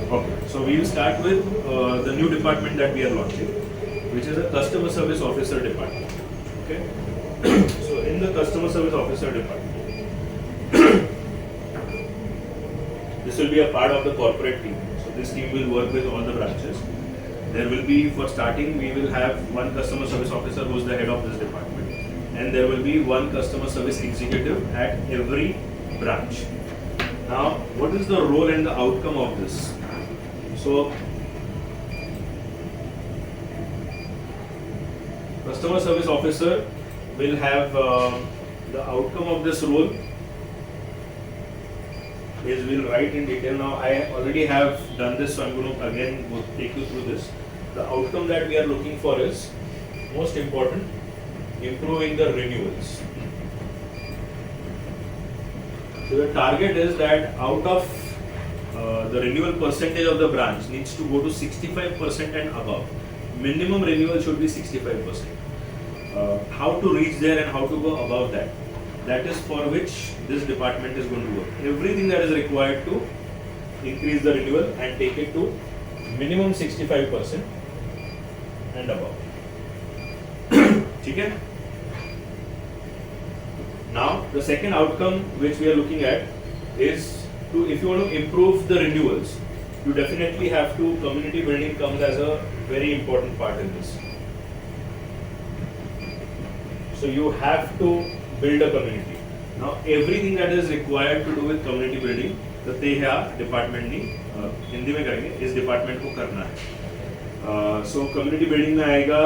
Okay, so we will start with the new department that we are launching, which is a customer service officer department. Okay, so in the customer service officer department, this will be a part of the corporate team. So this team will work with all the branches. There will be, for starting, we will have one customer service officer who is the head of this department, and there will be one customer service executive at every branch. Now, what is the role and the outcome of this? So, customer service officer will have the outcome of this role is we'll write in detail. Now, I already have done this, so I'm going to again take you through this. The outcome that we are looking for is most important, improving the renewals. So the target is that out of the renewal percentage of the branch needs to go to 65% and above. Minimum renewal should be 65%. How to reach there and how to go above that, that is for which this department is going to work. Everything that is required to increase the renewal and take it to minimum 65% and above. Okay? Now, the second outcome which we are looking at is to, if you want to improve the renewals, you definitely have to, community building comes as a very important part in this. So you have to build a community. Now, everything that is required to do with community building, प्रत्येक department ने हिंदी में करेंगे, इस department को करना है. सो community building में आएगा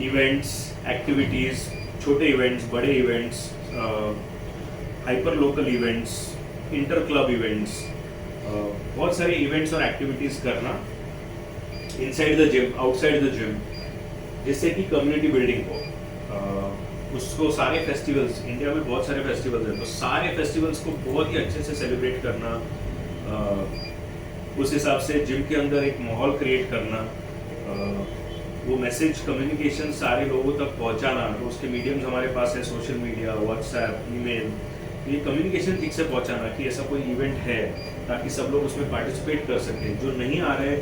इवेंट्स, एक्टिविटीज़, छोटे इवेंट्स, बड़े events, hyper local events, inter club events, बहुत सारे इवेंट्स और एक्टिविटीज़ करना inside the gym, outside the gym, जिससे कि कम्युनिटी बिल्डिंग हो. उसको सारे फेस्टिवल्स, इंडिया में बहुत सारे फेस्टिवल्स हैं, तो सारे फेस्टिवल्स को बहुत ही अच्छे से सेलिब्रेट करना, उस हिसाब से जिम के अंदर एक माहौल क्रिएट करना, वो मैसेज कम्युनिकेशन सारे लोगों तक पहुंचाना. तो उसके मीडियम्स हमारे पास है, सोशल मीडिया, व्हाट्सएप, ईमेल, ये कम्युनिकेशन ठीक से पहुंचाना कि ऐसा कोई इवेंट है ताकि सब लोग उसमें पार्टिसिपेट कर सकें. जो नहीं आ रहे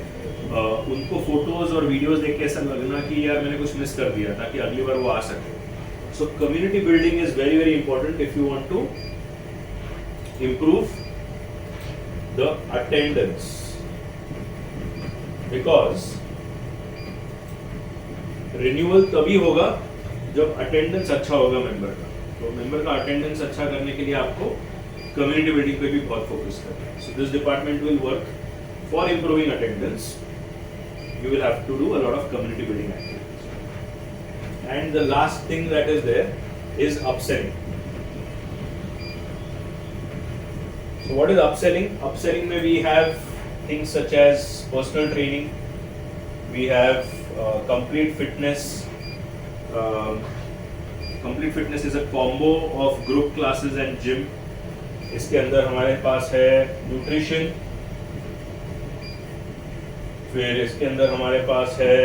उनको फोटोज़ और वीडियोज़ देख के ऐसा लगना कि यार मैंने कुछ मिस कर दिया, ताकि अगली बार वो आ सके. So community building is very, very important if you want to improve the attendance, because renewal तभी होगा जब attendance अच्छा होगा मेंबर का. तो मेंबर का attendance अच्छा करने के लिए आपको community building पे भी बहुत फोकस करना है. So this department will work for improving attendance. You will have to do a lot of community building activities. And the last thing that is there is upselling. So what is upselling? Upselling में we have things such as personal training, we have complete fitness. Complete fitness is a combo of group classes and gym. इसके अंदर हमारे पास है nutrition, फिर इसके अंदर हमारे पास है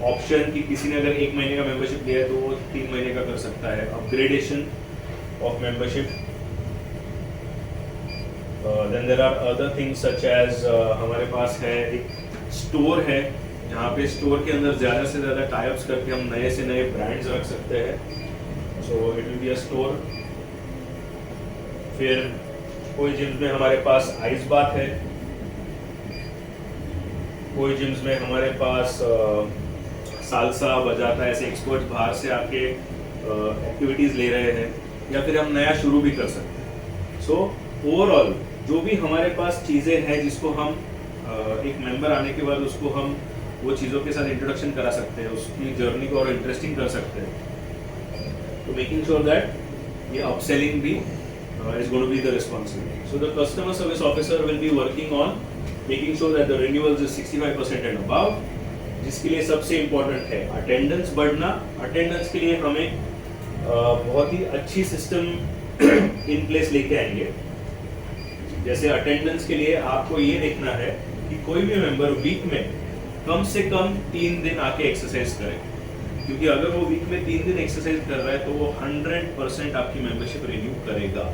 ऑप्शन कि किसी ने अगर 1 महीने का मेंबरशिप लिया है तो वो 3 महीने का कर सकता है. Upgradation of membership. Then there are other things such as हमारे पास है एक स्टोर है, जहाँ पे स्टोर के अंदर ज़्यादा से ज़्यादा टाइप्स करके हम नए से नए ब्रांड्स रख सकते हैं. So it will be a store. फिर कोई जिम्स में हमारे पास आइस बाथ है, कोई जिम्स में हमारे पास सालसा बजाता है, ऐसे एक्सपर्ट बाहर से आके एक्टिविटीज़ ले रहे हैं, या फिर हम नया शुरू भी कर सकते हैं. सो ओवरऑल जो भी हमारे पास चीज़ें हैं जिसको हम एक मेंबर आने के बाद उसको हम वो चीज़ों के साथ इंट्रोडक्शन करा सकते हैं, उसकी जर्नी को और इंटरेस्टिंग कर सकते हैं. तो मेकिंग श्योर दैट ये अपसेलिंग भी is going to be the responsibility. So the customer service officer will be working on making sure that the renewals is 65% and above, जिसके लिए सबसे इम्पोर्टेंट है अटेंडेंस बढ़ना. अटेंडेंस के लिए हमें बहुत ही अच्छी सिस्टम इन प्लेस लेके आएंगे. जैसे अटेंडेंस के लिए आपको ये देखना है कि कोई भी मेंबर वीक में कम से कम 3 दिन आके एक्सरसाइज करे, क्योंकि अगर वो वीक में 3 दिन एक्सरसाइज कर रहा है तो वो 100% आपकी मेंबरशिप रिन्यू करेगा.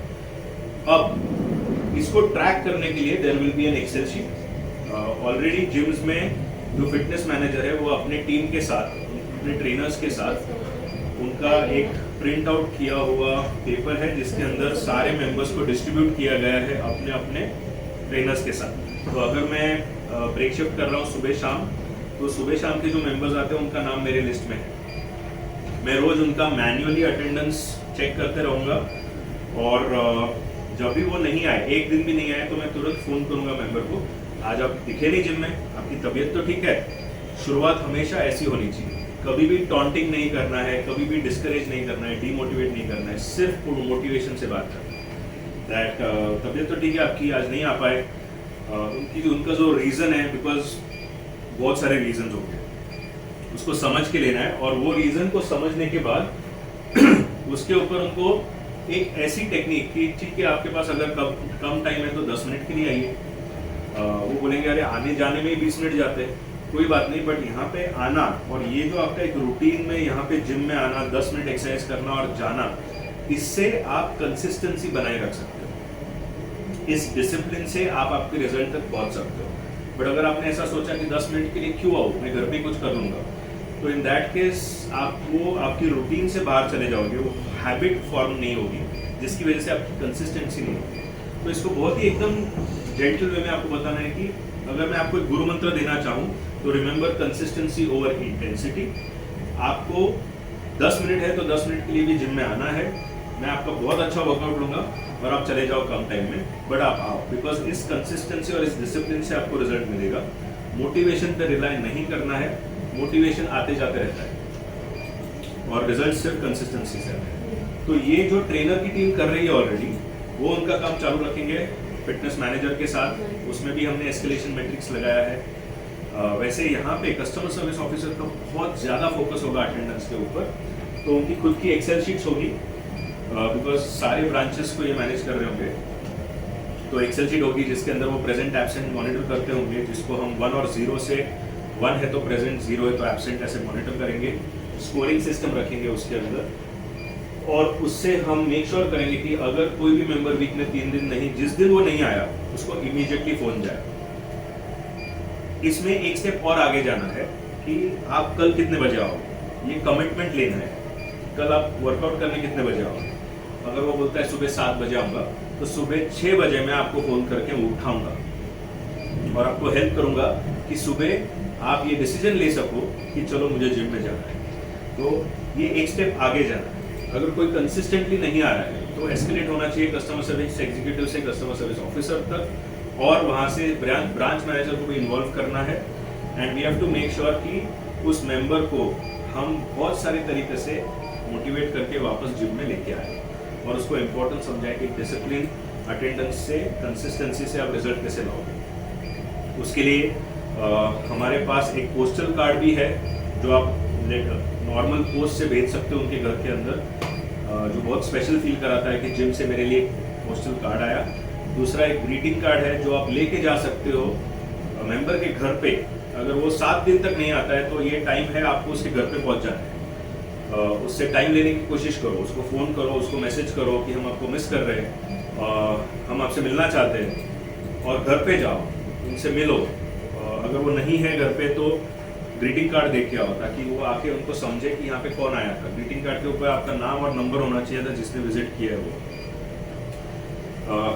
अब इसको ट्रैक करने के लिए there will be an excel sheet. Already gyms में जो फिटनेस मैनेजर है वो अपने टीम के साथ, अपने ट्रेनर्स के साथ उनका एक प्रिंट आउट किया हुआ पेपर है जिसके अंदर सारे मेंबर्स को डिस्ट्रीब्यूट किया गया है अपने अपने ट्रेनर्स के साथ। तो अगर मैं ब्रेक शिफ्ट कर रहा हूँ सुबह शाम, तो सुबह शाम के जो मेंबर्स आते हैं उनका नाम मेरे लिस्ट में है। मैं रोज उनका मैन्युअली अटेंडेंस चेक करते रहूँगा, और जब भी वो नहीं आए, एक दिन भी नहीं आए, तो मैं तुरंत फ़ोन करूँगा मेंबर को, आज आप दिखे नहीं जिम में, आपकी तबीयत तो ठीक है। शुरुआत हमेशा ऐसी होनी चाहिए, कभी भी टॉन्टिंग नहीं करना है, कभी भी डिस्करेज नहीं करना है, डीमोटिवेट नहीं करना है, सिर्फ मोटिवेशन से बात करना है। दैट तबीयत तो ठीक है आपकी, आज नहीं आ पाए, उनका जो रीज़न है, बिकॉज बहुत सारे रीजन होंगे, उसको समझ के लेना है, और वो रीज़न को समझने के बाद उसके ऊपर उनको एक ऐसी टेक्निक कि ठीक है आपके पास अगर कम टाइम है तो 10 मिनट के लिए आइए। वो बोलेंगे अरे आने जाने में ही 20 मिनट जाते हैं, कोई बात नहीं, बट यहाँ पे आना और ये जो आपका एक रूटीन में यहाँ पे जिम में आना, 10 मिनट एक्सरसाइज करना और जाना, इससे आप कंसिस्टेंसी बनाए रख सकते हो। इस डिसिप्लिन से आप आपके रिजल्ट तक पहुंच सकते हो। बट अगर आपने ऐसा सोचा कि 10 मिनट के लिए क्यों आऊँ, मैं घर पे कुछ कर लूँगा, तो इन दैट केस आपको आपकी रूटीन से बाहर चले जाओगे, वो हैबिट फॉर्म नहीं होगी, जिसकी वजह से आपकी कंसिस्टेंसी नहीं होगी। तो इसको बहुत ही एकदम जेंटल वे में आपको बताना है कि अगर मैं आपको एक गुरु मंत्र देना चाहूँ तो रिमेंबर कंसिस्टेंसी ओवर इंटेंसिटी। आपको 10 मिनट है तो 10 मिनट के लिए भी जिम में आना है, मैं आपका बहुत अच्छा वर्कआउट लूँगा और आप चले जाओ कम टाइम में, बट आप आओ, बिकॉज इस कंसिस्टेंसी और इस डिसिप्लिन से आपको रिजल्ट मिलेगा। मोटिवेशन पे रिलाय नहीं करना है, मोटिवेशन आते जाते रहता है और रिजल्ट सिर्फ कंसिस्टेंसी से आते हैं। तो ये जो ट्रेनर की टीम कर रही है ऑलरेडी, वो उनका काम चालू रखेंगे फिटनेस मैनेजर के साथ, उसमें भी हमने एस्केलेशन मैट्रिक्स लगाया है। वैसे यहाँ पे कस्टमर सर्विस ऑफिसर का बहुत ज़्यादा फोकस होगा अटेंडेंस के ऊपर, तो उनकी खुद की एक्सेल शीट्स होगी, बिकॉज सारे ब्रांचेस को ये मैनेज कर रहे होंगे। तो एक्सेल शीट होगी जिसके अंदर वो प्रेजेंट एब्सेंट मॉनिटर करते होंगे, जिसको हम 1 और 0 से 1 है तो प्रेजेंट, 0 है तो एब्सेंट, ऐसे मॉनिटर करेंगे। स्कोरिंग सिस्टम रखेंगे उसके अंदर, और उससे हम मेक श्योर करेंगे कि अगर कोई भी मेंबर वीक में 3 दिन नहीं, जिस दिन वो नहीं आया उसको इमीडिएटली फोन जाए। इसमें एक स्टेप और आगे जाना है कि आप कल कितने बजे आओगे, ये कमिटमेंट लेना है। कल आप वर्कआउट करने कितने बजे आओगे? अगर वो बोलता है सुबह 7 बजे आऊँगा, तो सुबह 6 बजे मैं आपको फ़ोन करके उठाऊँगा और आपको हेल्प करूँगा कि सुबह आप ये डिसीजन ले सको कि चलो मुझे जिम में जाना है। तो ये एक स्टेप आगे जाना है। अगर कोई कंसिस्टेंटली नहीं आ रहा है तो एस्केलेट होना चाहिए कस्टमर सर्विस एग्जीक्यूटिव से कस्टमर सर्विस ऑफिसर तक, और वहाँ से ब्रांच मैनेजर को भी इन्वॉल्व करना है। And we have to make sure कि उस मेंबर को हम बहुत सारे तरीके से मोटिवेट करके वापस जिम में लेके आए और उसको इम्पोर्टेंट समझाएं कि डिसिप्लिन, अटेंडेंस से, कंसिस्टेंसी से आप रिजल्ट कैसे लाओगे। उसके लिए हमारे पास एक पोस्टल कार्ड भी है जो आप नॉर्मल पोस्ट से भेज सकते हो उनके घर के अंदर, जो बहुत स्पेशल फील कराता है कि जिम से मेरे लिए पोस्टल कार्ड आया। दूसरा एक ग्रीटिंग कार्ड है जो आप लेके जा सकते हो मेंबर के घर पे। अगर वो 7 दिन तक नहीं आता है तो ये टाइम है आपको उसके घर पे पहुंच जाना है। उससे टाइम लेने की कोशिश करो, उसको फ़ोन करो, उसको मैसेज करो कि हम आपको मिस कर रहे हैं, हम आपसे मिलना चाहते हैं, और घर पे जाओ, उनसे मिलो। अगर वो नहीं है घर पे तो ग्रीटिंग कार्ड देख के आओ, ताकि वो आके उनको समझे कि यहाँ पे कौन आया था। ग्रीटिंग कार्ड के ऊपर आपका नाम और नंबर होना चाहिए था जिसने विजिट किया है वो।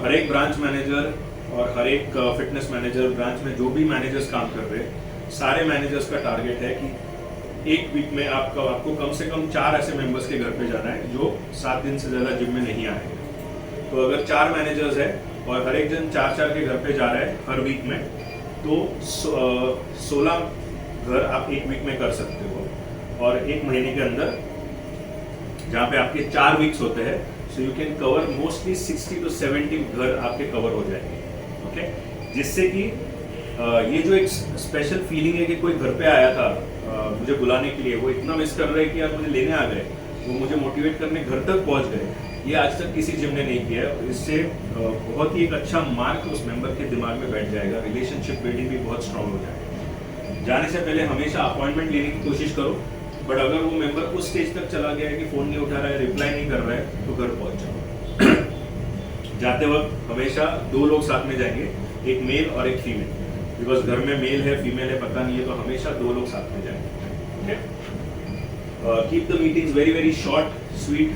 हर एक ब्रांच मैनेजर और हर एक फिटनेस मैनेजर, ब्रांच में जो भी मैनेजर्स काम कर रहे हैं, सारे मैनेजर्स का टारगेट है कि एक वीक में आपको कम से कम 4 ऐसे मेंबर्स के घर पे जाना है जो 7 दिन से ज़्यादा जिम में नहीं आए। तो अगर 4 मैनेजर्स है और हर एक जन 4-4 के घर पे जा रहा है हर वीक में, तो 16 घर आप एक वीक में कर सकते हो। और एक महीने के अंदर जहाँ पे आपके 4 वीक्स होते हैं, so you can cover mostly 60 to 70 घर आपके कवर हो जाएंगे। ओके, जिससे कि ये जो एक स्पेशल फीलिंग है कि कोई घर पे आया था मुझे बुलाने के लिए, वो इतना मिस कर रहे हैं कि यार मुझे लेने आ गए, वो मुझे मोटिवेट करने घर तक पहुंच गए, ये आज तक किसी जिम ने नहीं किया है। इससे बहुत ही एक अच्छा मार्क उस मेंबर के दिमाग में बैठ जाएगा, रिलेशनशिप बिल्डिंग भी बहुत स्ट्रांग हो जाएगा। जाने से पहले हमेशा अपॉइंटमेंट लेने की कोशिश करो, बट अगर वो मेंबर उस स्टेज तक चला गया है कि फ़ोन नहीं उठा रहा है, रिप्लाई नहीं कर रहा है, तो घर पहुंच जाओ। जाते वक्त हमेशा 2 लोग साथ में जाएंगे, एक मेल और एक फीमेल। बिकॉज घर में मेल है फीमेल है पता नहीं है, तो हमेशा 2 लोग साथ में जाएंगे। Keep the meetings very very short sweet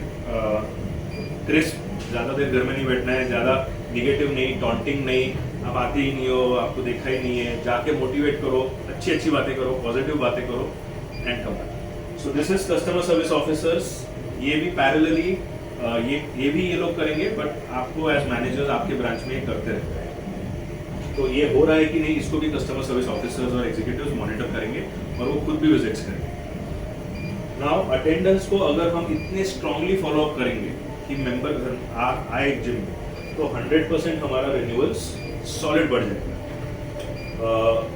crisp. ज़्यादा देर घर में नहीं बैठना है, ज़्यादा निगेटिव नहीं, टॉन्टिंग नहीं, आप आते ही नहीं हो, आपको देखा ही नहीं है, जाके मोटिवेट करो, अच्छी अच्छी बातें करो, पॉजिटिव बातें करो and come back. So this is customer service officers. ये भी पैरेलली ये भी ये लोग करेंगे, बट आपको एज मैनेजर्स आपके ब्रांच में ये करते रहते हैं। तो ये हो रहा है कि नहीं, इसको भी कस्टमर सर्विस ऑफिसर्स और एग्जीक्यूटिव्स मॉनिटर करेंगे और वो खुद भी विजिट्स करेंगे। नाउ अटेंडेंस को अगर हम इतने स्ट्रांगली फॉलो अप करेंगे कि मेंबर घर आए जिम में, तो 100% हमारा रिन्यूअल्स सॉलिड बढ़ जाएगा।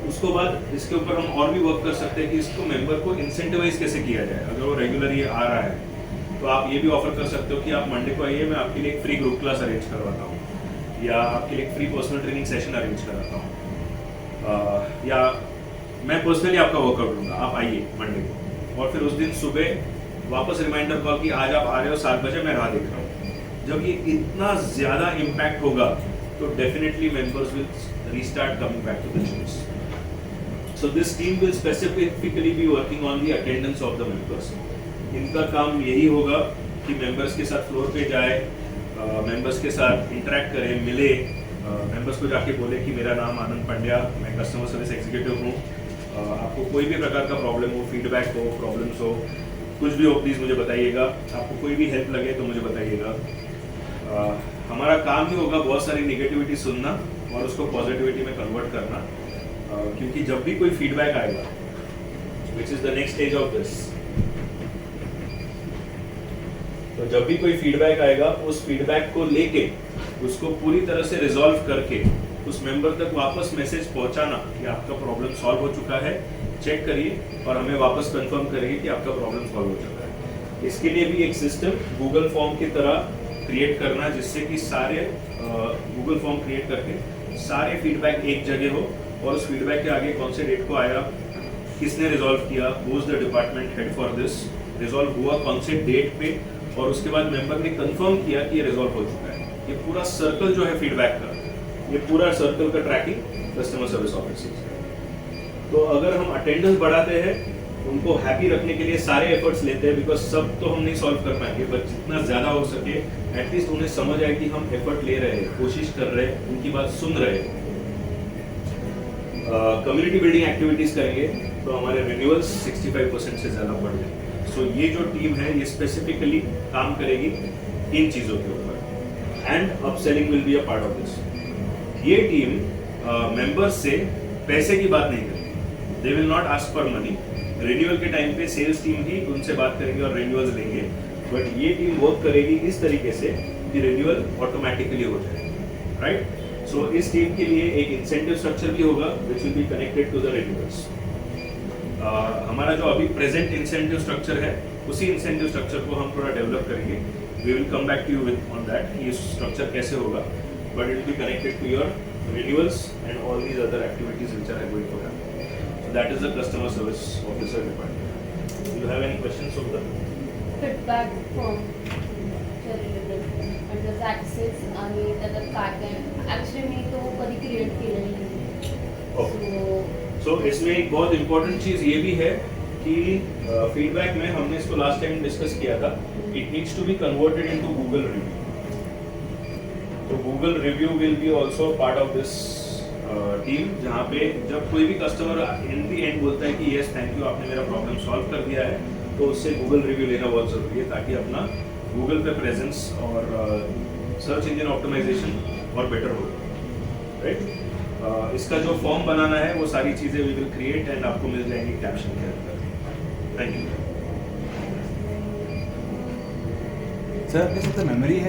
उसको बाद इसके ऊपर हम और भी वर्क कर सकते हैं कि इसको मेंबर को इंसेंटिवाइज कैसे किया जाए। अगर वो रेगुलर ये आ रहा है तो आप ये भी ऑफर कर सकते हो कि आप मंडे को आइए, मैं आपके लिए एक फ्री ग्रुप क्लास अरेंज करवाता हूँ, या आपके लिए एक free personal training session arrange कराता हूँ, या मैं पर्सनली आपका वर्कआउट लूँगा, आप आइए मंडे को। और फिर उस दिन सुबह वापस रिमाइंडर कॉल कि आज आप आ रहे हो 7 बजे, मैं राह देख रहा हूँ। जब ये इतना ज़्यादा इम्पैक्ट होगा तो definitely members will restart coming back to the gyms. So this team will specifically be working on the attendance of the members. इनका काम यही होगा कि मेंबर्स के साथ फ्लोर पे जाए, मेंबर्स के साथ इंटरेक्ट करें, मिले, मेंबर्स को जाके बोले कि मेरा नाम आनंद पांड्या, मैं कस्टमर सर्विस एग्जीक्यूटिव हूँ, आपको कोई भी प्रकार का प्रॉब्लम हो, फीडबैक हो, प्रॉब्लम्स हो, कुछ भी हो, प्लीज़ मुझे बताइएगा। आपको कोई भी हेल्प लगे तो मुझे बताइएगा। हमारा काम ही होगा बहुत सारी नेगेटिविटी सुनना और उसको पॉजिटिविटी में कन्वर्ट करना, क्योंकि जब भी कोई फीडबैक आएगा, which is the next stage of this, तो जब भी कोई फीडबैक आएगा उस फीडबैक को लेके उसको पूरी तरह से रिजॉल्व करके उस मेंबर तक वापस मैसेज पहुंचाना कि आपका प्रॉब्लम सॉल्व हो चुका है, चेक करिए और हमें वापस कंफर्म करिए कि आपका प्रॉब्लम सॉल्व हो चुका है। इसके लिए भी एक सिस्टम गूगल फॉर्म की तरह क्रिएट करना, जिससे कि सारे गूगल फॉर्म क्रिएट करके सारे फीडबैक एक जगह हो और उस फीडबैक के आगे कौन से डेट को आया, किसने रिजॉल्व किया, who is the department head for this, resolve हुआ कौन से डेट पे, और उसके बाद मेंबर ने कंफर्म किया कि ये रिजॉल्व हो चुका है। ये पूरा सर्कल जो है फीडबैक का, ये पूरा सर्कल का ट्रैकिंग कस्टमर सर्विस ऑफिसर्स है। तो अगर हम अटेंडेंस बढ़ाते हैं, उनको हैप्पी रखने के लिए सारे एफर्ट्स लेते हैं, बिकॉज सब तो हम नहीं सॉल्व कर पाएंगे, बट जितना ज़्यादा हो सके एटलीस्ट उन्हें समझ आए कि हम एफर्ट ले रहे हैं, कोशिश कर रहे हैं, उनकी बात सुन रहे हैं। कम्युनिटी बिल्डिंग एक्टिविटीज़ करेंगे तो हमारे रिन्यूअल्स 65% से ज़्यादा बढ़ जाएंगे। सो ये जो टीम है ये स्पेसिफिकली काम करेगी इन चीज़ों के ऊपर, and upselling will be a part of this. ये टीम मेंबर्स से पैसे की बात नहीं करेगी, they will not ask for money. Renewal के टाइम पे सेल्स टीम ही उनसे बात करेंगे और रिन्यूअल्स लेंगे, बट ये टीम वर्क करेगी इस तरीके से कि रिन्यूअल ऑटोमेटिकली हो जाए, राइट। सो इस टीम के लिए एक इंसेंटिव स्ट्रक्चर भी होगा which will be connected to the renewals. हमारा जो अभी प्रेजेंट इंसेंटिव स्ट्रक्चर है, उसी इंसेंटिव स्ट्रक्चर को हम थोड़ा डेवलप करेंगे। We will come back to you with on that कि ये स्ट्रक्चर कैसे होगा, but it will be connected to your renewals and all these other activities which are going to happen. So that is the customer service officer department. Do you have any questions on the feedback from and the access आणि त्याच्यात काय काय actually मी तो कधी create केलेला नाही। सो इसमें एक बहुत इम्पोर्टेंट चीज़ ये भी है कि फीडबैक में हमने इसको लास्ट टाइम डिस्कस किया था, it needs to be converted into Google review. तो Google review will be also part of this team, जहाँ पे जब कोई भी कस्टमर इन दी एंड बोलता है कि यस थैंक यू आपने मेरा प्रॉब्लम सॉल्व कर दिया है, तो उससे गूगल रिव्यू लेना बहुत ज़रूरी है, ताकि अपना गूगल पे प्रेजेंस और सर्च इंजन ऑप्टिमाइजेशन और बेटर हो, राइट। इसका जो फॉर्म बनाना है वो सारी चीज़ें वी विल क्रिएट एंड आपको मिल जाएंगी कैप्शन के अंदर। थैंक यू सर, आपके साथ मेमोरी है